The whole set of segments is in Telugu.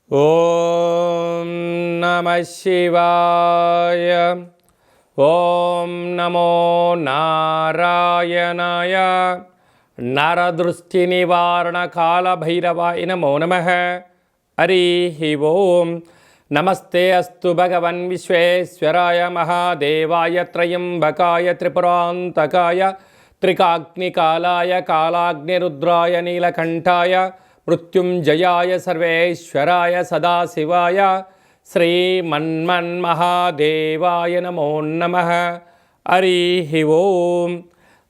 ఓం నమ శివాయ. ఓం నమో నారాయణాయ. నరదృష్టి నివారణ కాళభైరవాయ నమో నమః. హరి ఓం. నమస్తే అస్తు భగవన్ విశ్వేశ్వరాయ మహాదేవాయ త్రయంబకాయ త్రిపురాంతకాయ త్రికాగ్నికాలాయ కాలాగ్నిరుద్రాయ నీలకంఠాయ మృత్యుంజయాయ సర్వేశ్వరాయ సదాశివాయ శ్రీమన్మన్మహాదేవాయ నమో నమః. హరి ఓం.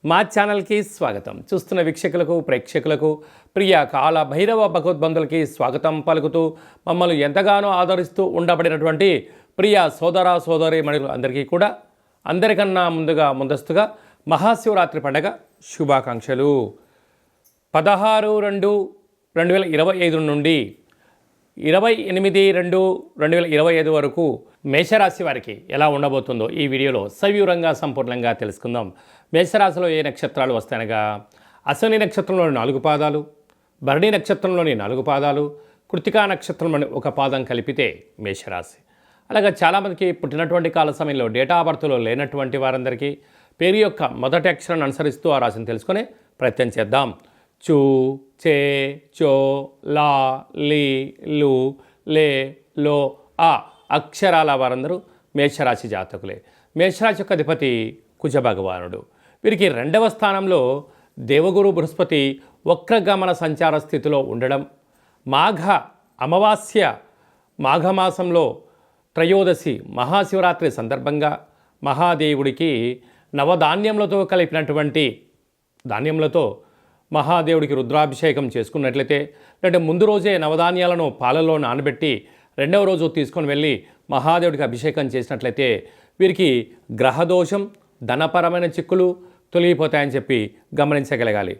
మా ఛానల్కి స్వాగతం. చూస్తున్న వీక్షకులకు ప్రేక్షకులకు ప్రియ కాల భైరవ భగవద్బంధులకి స్వాగతం పలుకుతూ మమ్మల్ని ఎంతగానో ఆదరిస్తూ ఉండబడినటువంటి ప్రియ సోదర సోదరి మణులు అందరికీ కూడా అందరికన్నా ముందస్తుగా మహాశివరాత్రి పండగ శుభాకాంక్షలు. 16/2/2025 నుండి 28/2/2025 వరకు మేషరాశి వారికి ఎలా ఉండబోతుందో ఈ వీడియోలో సవివరంగా సంపూర్ణంగా తెలుసుకుందాం. మేషరాశిలో ఏ నక్షత్రాలు వస్తాయనగా అశ్విని నక్షత్రంలోని 4 పాదాలు, భరణి నక్షత్రంలోని 4 పాదాలు, కృత్తికా నక్షత్రంలోని 1 పాదం కలిపితే మేషరాశి. అలాగే చాలామందికి పుట్టినటువంటి కాల సమయంలో డేటా ఆఫ్ బర్త్లో లేనటువంటి వారందరికీ పేరు యొక్క మొదటి అక్షరాన్ని అనుసరిస్తూ ఆ రాశిని తెలుసుకునే ప్రయత్నం చేద్దాం. చూ, చే, చో, లా, లీ, లు, లే, లో, ఆ అక్షరాల వారందరూ మేషరాశి జాతకులే. మేషరాశి యొక్క అధిపతి కుజ భగవానుడు. వీరికి 2వ స్థానంలో దేవగురు బృహస్పతి వక్రగమన సంచార స్థితిలో ఉండడం, మాఘ అమావాస్య మాఘమాసంలో త్రయోదశి మహాశివరాత్రి సందర్భంగా మహాదేవుడికి నవధాన్యములతో కలిపినటువంటి ధాన్యములతో మహాదేవుడికి రుద్రాభిషేకం చేసుకున్నట్లయితే, లేదంటే ముందు రోజే నవధాన్యాలను పాలలో నానబెట్టి 2వ రోజు తీసుకొని వెళ్ళి మహాదేవుడికి అభిషేకం చేసినట్లయితే వీరికి గ్రహదోషం, ధనపరమైన చిక్కులు తొలగిపోతాయని చెప్పి గమనించగలగాలి.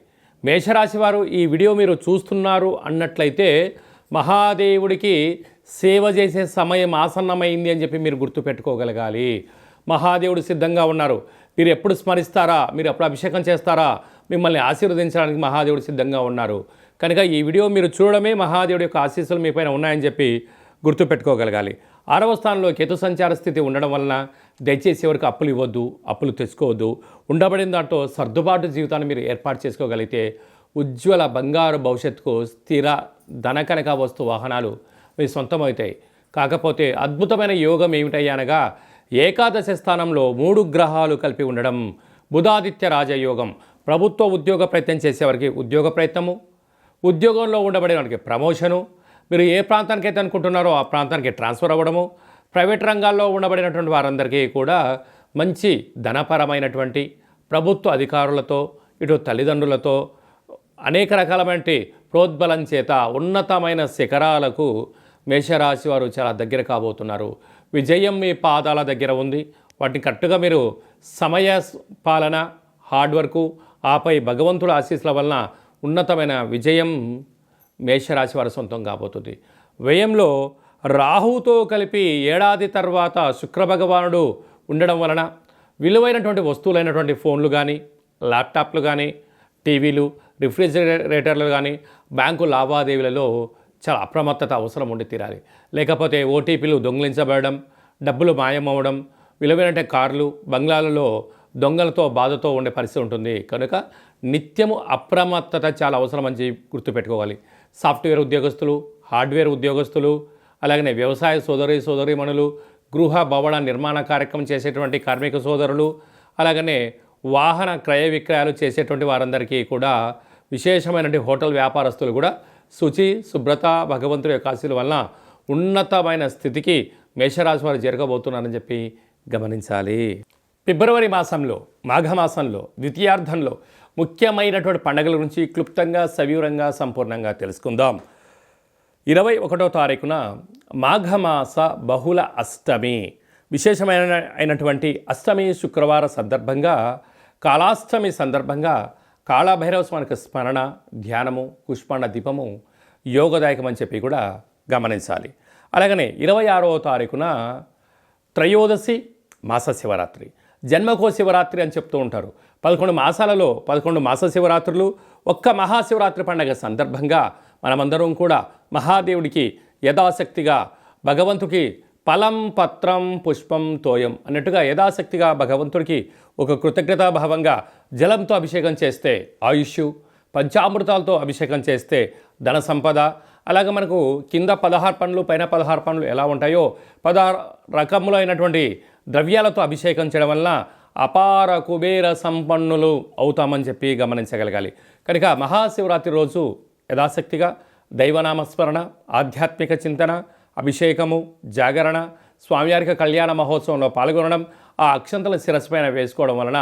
మేషరాశి వారు ఈ వీడియో మీరు చూస్తున్నారు అన్నట్లయితే మహాదేవుడికి సేవ చేసే సమయం ఆసన్నమైంది అని చెప్పి మీరు గుర్తుపెట్టుకోగలగాలి. మహాదేవుడు సిద్ధంగా ఉన్నారు. మీరు ఎప్పుడు స్మరిస్తారా, మీరు ఎప్పుడు అభిషేకం చేస్తారా, మిమ్మల్ని ఆశీర్వదించడానికి మహాదేవుడు సిద్ధంగా ఉన్నారు. కనుక ఈ వీడియో మీరు చూడడమే మహాదేవుడి యొక్క ఆశీస్సులు మీ పైన ఉన్నాయని చెప్పి గుర్తుపెట్టుకోగలగాలి. 6వ స్థానంలో కేతు సంచార స్థితి ఉండడం వలన దయచేసి ఎవరికి అప్పులు ఇవ్వద్దు, అప్పులు తెచ్చుకోవద్దు. ఉండబడిన దాంట్లో సర్దుబాటు జీవితాన్ని మీరు ఏర్పాటు చేసుకోగలిగితే ఉజ్వల బంగారు భవిష్యత్తుకు స్థిర ధనకనక వస్తు వాహనాలు మీ సొంతమవుతాయి. కాకపోతే అద్భుతమైన యోగం ఏమిటయ్యా అనగా ఏకాదశ స్థానంలో 3 గ్రహాలు కలిపి ఉండడం. బుధాదిత్య రాజయోగం. ప్రభుత్వ ఉద్యోగ ప్రయత్నం చేసేవారికి ఉద్యోగ ప్రయత్నము, ఉద్యోగంలో ఉండబడే వారికి ప్రమోషను, మీరు ఏ ప్రాంతానికి అయితే అనుకుంటున్నారో ఆ ప్రాంతానికి ట్రాన్స్ఫర్ అవ్వడము, ప్రైవేట్ రంగాల్లో ఉండబడినటువంటి వారందరికీ కూడా మంచి ధనపరమైనటువంటి ప్రభుత్వ అధికారులతో ఇటు తల్లిదండ్రులతో అనేక రకాలమైన ప్రోద్బలం చేత ఉన్నతమైన శిఖరాలకు మేషరాశి వారు చాలా దగ్గర కాబోతున్నారు. విజయం మీ పాదాల దగ్గర ఉంది. వాటిని కరెక్ట్గా మీరు సమయ పాలన, హార్డ్ వర్కు, ఆపై భగవంతుల ఆశీస్సుల వలన ఉన్నతమైన విజయం మేషరాశి వారి సొంతం కాబోతుంది. వ్యయంలో రాహుతో కలిపి ఏడాది తర్వాత శుక్రభగవానుడు ఉండడం వలన విలువైనటువంటి వస్తువులైనటువంటి ఫోన్లు కానీ, ల్యాప్టాప్లు కానీ, టీవీలు, రిఫ్రిజిరేటర్లు కానీ బ్యాంకు లావాదేవీలలో చాలా అప్రమత్తత అవసరం ఉండి తీరాలి. లేకపోతే ఓటీపీలు దొంగిలించబడడం, డబ్బులు మాయమవడం, విలువైన కార్లు, బంగ్లాలలో దొంగలతో బాధతో ఉండే పరిస్థితి ఉంటుంది. కనుక నిత్యము అప్రమత్తత చాలా అవసరం అని గుర్తుపెట్టుకోవాలి. సాఫ్ట్వేర్ ఉద్యోగస్తులు, హార్డ్వేర్ ఉద్యోగస్తులు, అలాగనే వ్యవసాయ సోదరీమణులు, గృహ భవన నిర్మాణ కార్యక్రమం చేసేటువంటి కార్మిక సోదరులు, అలాగనే వాహన క్రయ విక్రయాలు చేసేటువంటి వారందరికీ కూడా, విశేషమైనటువంటి హోటల్ వ్యాపారస్తులు కూడా శుచి శుభ్రత భగవంతుడి యొక్క ఆశీస్సుల వలన ఉన్నతమైన స్థితికి మేషరాశి వారు జరగబోతున్నారని చెప్పి గమనించాలి. ఫిబ్రవరి మాసంలో మాఘమాసంలో ద్వితీయార్థంలో ముఖ్యమైనటువంటి పండుగల గురించి క్లుప్తంగా సవివరంగా సంపూర్ణంగా తెలుసుకుందాం. 21వ తారీఖున మాఘమాస బహుళ అష్టమి, విశేషమైనటువంటి అష్టమి శుక్రవార సందర్భంగా, కాళాష్టమి సందర్భంగా కాళభైరవ స్వామికి స్మరణ, ధ్యానము, పుష్పాండ దీపము యోగదాయకమని చెప్పి కూడా గమనించాలి. అలాగనే 26వ తారీఖున త్రయోదశి మాస శివరాత్రి, జన్మకో శివరాత్రి అని చెప్తూ ఉంటారు. 11 మాసాలలో 11 మాస శివరాత్రులు, ఒక్క మహాశివరాత్రి పండుగ సందర్భంగా మనమందరం కూడా మహాదేవుడికి యథాశక్తిగా భగవంతుడికి ఫలం పత్రం పుష్పం తోయం అన్నట్టుగా యథాశక్తిగా భగవంతుడికి ఒక కృతజ్ఞతాభావంగా జలంతో అభిషేకం చేస్తే ఆయుష్, పంచామృతాలతో అభిషేకం చేస్తే ధన సంపద, అలాగే మనకు కింద 16 పండ్లు పైన 16 పండ్లు ఎలా ఉంటాయో 16 రకములైనటువంటి ద్రవ్యాలతో అభిషేకం చేయడం వలన అపార కుబేర సంపన్నులు అవుతామని చెప్పి గమనించగలగాలి. కనుక మహాశివరాత్రి రోజు యథాశక్తిగా దైవనామస్మరణ, ఆధ్యాత్మిక చింతన, అభిషేకము, జాగరణ, స్వామివారికి కళ్యాణ మహోత్సవంలో పాల్గొనడం, ఆ అక్షంతల శిరస్సు పైన వేసుకోవడం వలన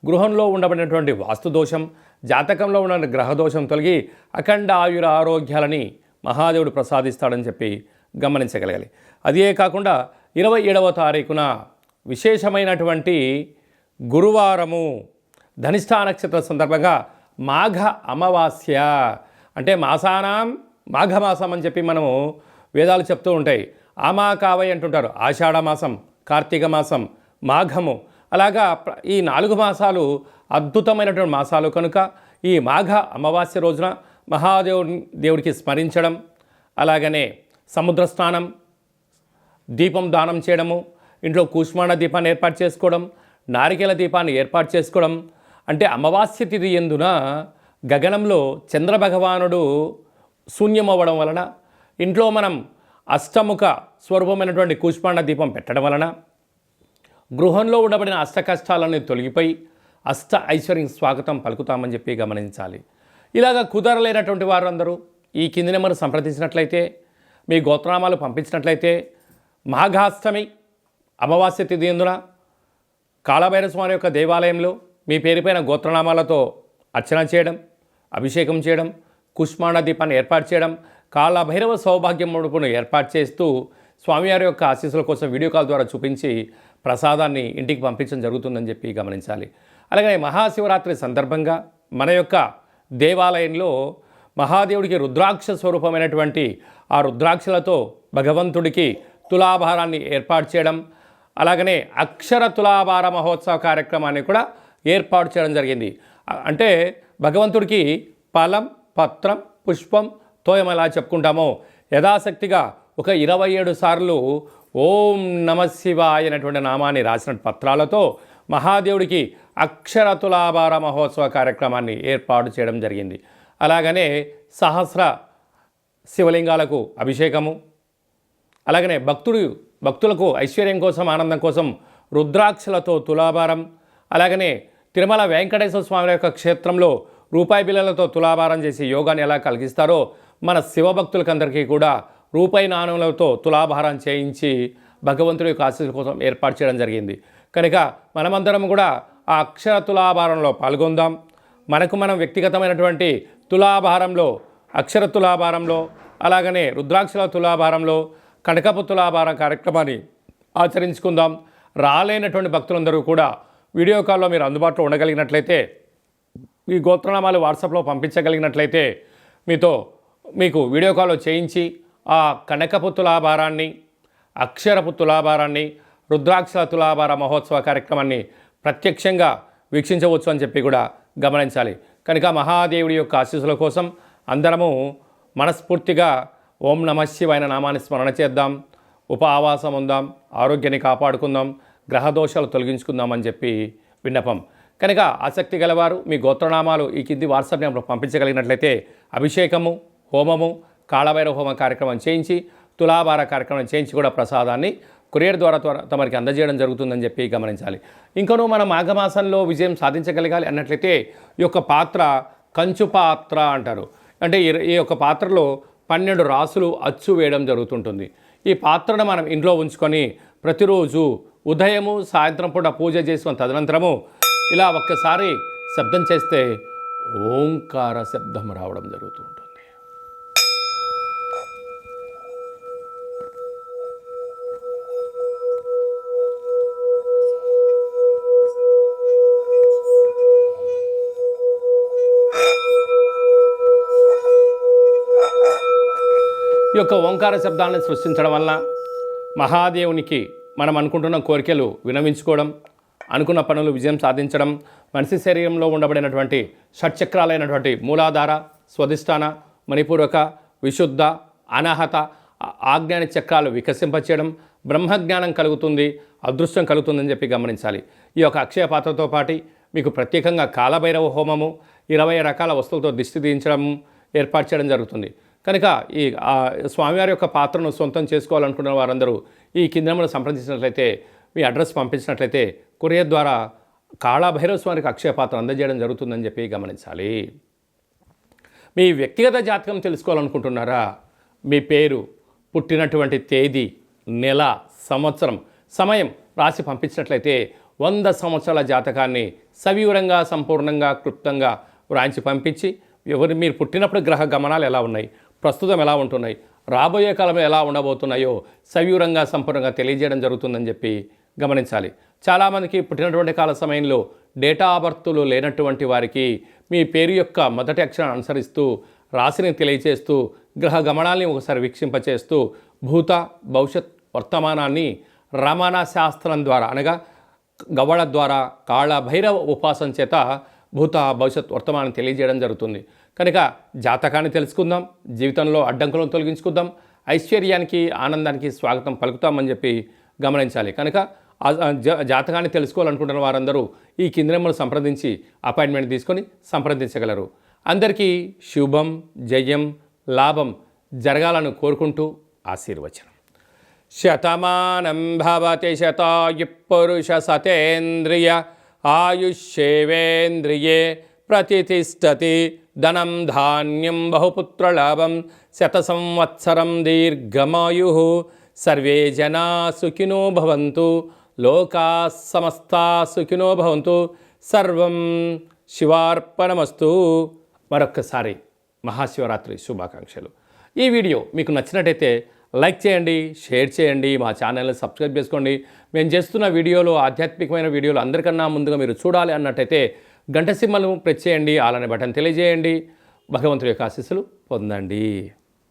గృహంలో ఉండబడినటువంటి వాస్తుదోషం, జాతకంలో ఉన్న గ్రహదోషం తొలగి అఖండ ఆయుర ఆరోగ్యాలని మహాదేవుడు ప్రసాదిస్తాడని చెప్పి గమనించగలగాలి. అదే కాకుండా 27వ తారీఖున విశేషమైనటువంటి గురువారము ధనిష్ఠా నక్షత్ర సందర్భంగా మాఘ అమావాస్య, అంటే మాసానాం మాఘమాసం అని చెప్పి మనము వేదాలు చెప్తూ ఉంటాయి. ఆమాకావై అంటుంటారు. ఆషాఢ మాసం, కార్తీక మాసం, మాఘము, అలాగా ఈ 4 మాసాలు అద్భుతమైనటువంటి మాసాలు కనుక ఈ మాఘ అమావాస్య రోజున దేవుడికి స్మరించడం, అలాగనే సముద్ర స్నానం, దీపం దానం చేయడము, ఇంట్లో కూష్మాండ దీపాన్ని ఏర్పాటు చేసుకోవడం, నారికేల దీపాన్ని ఏర్పాటు చేసుకోవడం, అంటే అమావాస్య తిథి ఎందున గగనంలో చంద్రభగవానుడు శూన్యమవ్వడం వలన ఇంట్లో మనం అష్టముఖ స్వరూపమైనటువంటి కూష్మాండ దీపం పెట్టడం వలన గృహంలో ఉండబడిన అష్ట కష్టాలన్నీ తొలగిపోయి అష్ట ఐశ్వర్యం స్వాగతం పలుకుతామని చెప్పి గమనించాలి. ఇలాగ కుదరలేనటువంటి వారు అందరూ ఈ కింది నెంబర్ సంప్రదించినట్లయితే, మీ గోత్రనామాలు పంపించినట్లయితే మాఘాష్టమి అమావాస్య తిథి ఎందున కాళభైరవ స్వామి యొక్క దేవాలయంలో మీ పేరుపైన గోత్రనామాలతో అర్చన చేయడం, అభిషేకం చేయడం, కుష్మాండ దీపాన్ని ఏర్పాటు చేయడం, కాళభైరవ సౌభాగ్యం ముడుపును ఏర్పాటు చేస్తూ స్వామివారి యొక్క ఆశీస్సుల కోసం వీడియో కాల్ ద్వారా చూపించి ప్రసాదాన్ని ఇంటికి పంపించడం జరుగుతుందని చెప్పి గమనించాలి. అలాగే మహాశివరాత్రి సందర్భంగా మన యొక్క దేవాలయంలో మహాదేవుడికి రుద్రాక్ష స్వరూపమైనటువంటి ఆ రుద్రాక్షలతో భగవంతుడికి తులాభారాన్ని ఏర్పాటు చేయడం, అలాగనే అక్షర తులాభార మహోత్సవ కార్యక్రమాన్ని కూడా ఏర్పాటు చేయడం జరిగింది. అంటే భగవంతుడికి ఫలం, పత్రం, పుష్పం, తోయం ఎలా చెప్పుకుంటామో యథాశక్తిగా ఒక 27 సార్లు ఓం నమశివాయ అనేటువంటి నామాన్ని రాసిన పత్రాలతో మహాదేవుడికి అక్షర తులాభార మహోత్సవ కార్యక్రమాన్ని ఏర్పాటు చేయడం జరిగింది. అలాగనే సహస్ర శివలింగాలకు అభిషేకము, అలాగనే భక్తులకు ఐశ్వర్యం కోసం, ఆనందం కోసం రుద్రాక్షలతో తులాభారం, అలాగనే తిరుమల వెంకటేశ్వర స్వామి యొక్క క్షేత్రంలో రూపాయి బిళ్ళలతో తులాభారం చేసి యోగాన్ని ఎలా కలిగిస్తారో మన శివభక్తులకందరికీ కూడా రూపాయి నాణ్యములతో తులాభారం చేయించి భగవంతుడి యొక్క ఆశీస్సుల కోసం ఏర్పాటు చేయడం జరిగింది. కనుక మనమందరం కూడా ఆ అక్షర తులాభారంలో పాల్గొందాం. మనం వ్యక్తిగతమైనటువంటి తులాభారంలో, అక్షర తులాభారంలో, అలాగనే రుద్రాక్షల తులాభారంలో, కనకపు తులాభారం కార్యక్రమాన్ని ఆచరించుకుందాం. రాలేనటువంటి భక్తులందరూ కూడా వీడియో కాల్లో మీరు అందుబాటులో ఉండగలిగినట్లయితే, మీ గోత్రనామాలు వాట్సాప్లో పంపించగలిగినట్లయితే మీకు వీడియో కాల్లో చేయించి ఆ కనకపు తులాభారాన్ని, అక్షరపు తులాభారాన్ని, రుద్రాక్షల తులాభార మహోత్సవ కార్యక్రమాన్ని ప్రత్యక్షంగా వీక్షించవచ్చు అని చెప్పి కూడా గమనించాలి. కనుక మహాదేవుడి యొక్క ఆశీస్సుల కోసం అందరము మనస్ఫూర్తిగా ఓం నమశివాయ నామాన్ని స్మరణ చేద్దాం, ఆవాసం ఉందాం, ఆరోగ్యాన్ని కాపాడుకుందాం, గ్రహదోషాలు తొలగించుకుందామని చెప్పి విన్నపం. కనుక ఆసక్తి గలవారు మీ గోత్రనామాలు ఈ కింది వాట్సాప్ నెంబర్ పంపించగలిగినట్లయితే అభిషేకము, హోమము, కాళభైరవ హోమ కార్యక్రమం చేయించి, తులాభార కార్యక్రమం చేయించి కూడా ప్రసాదాన్ని కొరియర్ ద్వారా తమరికి అందజేయడం జరుగుతుందని చెప్పి గమనించాలి. ఇంకనూ మనం మాఘమాసంలో విజయం సాధించగలగాలి అన్నట్లయితే ఈ యొక్క పాత్ర కంచు పాత్ర అంటారు. అంటే ఈ యొక్క పాత్రలో 12 రాసులు అచ్చు వేయడం జరుగుతుంటుంది. ఈ పాత్రను మనం ఇంట్లో ఉంచుకొని ప్రతిరోజు ఉదయము, సాయంత్రం పూట పూజ చేసుకున్న తదనంతరము ఇలా ఒక్కసారి శబ్దం చేస్తే ఓంకార శబ్దం రావడం జరుగుతుంటుంది. ఈ యొక్క ఓంకార శబ్దాన్ని సృష్టించడం వల్ల మహాదేవునికి మనం అనుకుంటున్న కోరికలు వినవించుకోవడం, అనుకున్న పనులు విజయం సాధించడం, మనిషి శరీరంలో ఉండబడినటువంటి షట్చక్రాలైనటువంటి మూలాధార, స్వధిష్టాన, మణిపూరక, విశుద్ధ, అనాహత, ఆజ్ఞాన చక్రాలు వికసింపచేయడం, బ్రహ్మజ్ఞానం కలుగుతుంది, అదృష్టం కలుగుతుందని చెప్పి గమనించాలి. ఈ యొక్క అక్షయ పాత్రతో పాటు మీకు ప్రత్యేకంగా కాలభైరవ హోమము, 20 రకాల వస్తువులతో దిష్టి తీయించడం ఏర్పాటు చేయడం జరుగుతుంది. కనుక ఈ స్వామివారి యొక్క పాత్రను సొంతం చేసుకోవాలనుకున్న వారందరూ ఈ కిందమును సంప్రదించినట్లయితే, మీ అడ్రస్ పంపించినట్లయితే కొరియర్ ద్వారా కాళభైరవ స్వామికి అక్షయ పాత్ర అందజేయడం జరుగుతుందని చెప్పి గమనించాలి. మీ వ్యక్తిగత జాతకం తెలుసుకోవాలనుకుంటున్నారా? మీ పేరు, పుట్టినటువంటి తేదీ, నెల, సంవత్సరం, సమయం రాసి పంపించినట్లయితే 100 సంవత్సరాల జాతకాన్ని సవివరంగా, సంపూర్ణంగా, క్లుప్తంగా వ్రాయించి పంపించి మీరు పుట్టినప్పుడు గ్రహ గమనాలు ఎలా ఉన్నాయి, ప్రస్తుతం ఎలా ఉంటున్నాయి, రాబోయే కాలంలో ఎలా ఉండబోతున్నాయో సవివరంగా, సంపూర్ణంగా తెలియజేయడం జరుగుతుందని చెప్పి గమనించాలి. చాలామందికి పుట్టినటువంటి కాల సమయంలో డేటా ఆఫ్ బర్త్లు లేనటువంటి వారికి మీ పేరు యొక్క మొదటి అక్షరాన్ని అనుసరిస్తూ రాశిని తెలియచేస్తూ గ్రహ గమనాల్ని ఒకసారి వీక్షింపచేస్తూ భూత భవిష్యత్ వర్తమానాన్ని రమణ శాస్త్రం ద్వారా అనగా గవ్వళ ద్వారా కాళభైరవ ఉపాసన చేత భూత భవిష్యత్ వర్తమానం తెలియజేయడం జరుగుతుంది. కనుక జాతకాన్ని తెలుసుకుందాం, జీవితంలో అడ్డంకులను తొలగించుకుందాం, ఐశ్వర్యానికి ఆనందానికి స్వాగతం పలుకుతామని చెప్పి గమనించాలి. కనుక జాతకాన్ని తెలుసుకోవాలనుకుంటున్న వారందరూ ఈ కింది నెంబర్ను సంప్రదించి అపాయింట్మెంట్ తీసుకొని సంప్రదించగలరు. అందరికీ శుభం, జయం, లాభం జరగాలని కోరుకుంటూ ఆశీర్వచనం. శతమానం భవతి శతాయు పురుష సతేంద్రియ ఆయుష్యేవేంద్రియే ప్రతిష్టతి ధనం ధాన్యం బహుపుత్రలాభం శత సంవత్సరం దీర్ఘమాయు. సర్వే జనా సుఖినో భవంతు, లోకా సమస్తా సుఖినో భవంతు. సర్వం శివార్పణమస్తు. మరొక్కసారి మహాశివరాత్రి శుభాకాంక్షలు. ఈ వీడియో మీకు నచ్చినట్టయితే లైక్ చేయండి, షేర్ చేయండి, మా ఛానల్ని సబ్స్క్రైబ్ చేసుకోండి. మేము చేస్తున్న వీడియోలు, ఆధ్యాత్మికమైన వీడియోలు అందరికన్నా ముందుగా మీరు చూడాలి అన్నట్టయితే గంట సింబల్ను ప్రెస్ చేయండి, అలానే బటన్ తెలియజేయండి. భగవంతుడి యొక్క ఆశీస్సులు పొందండి.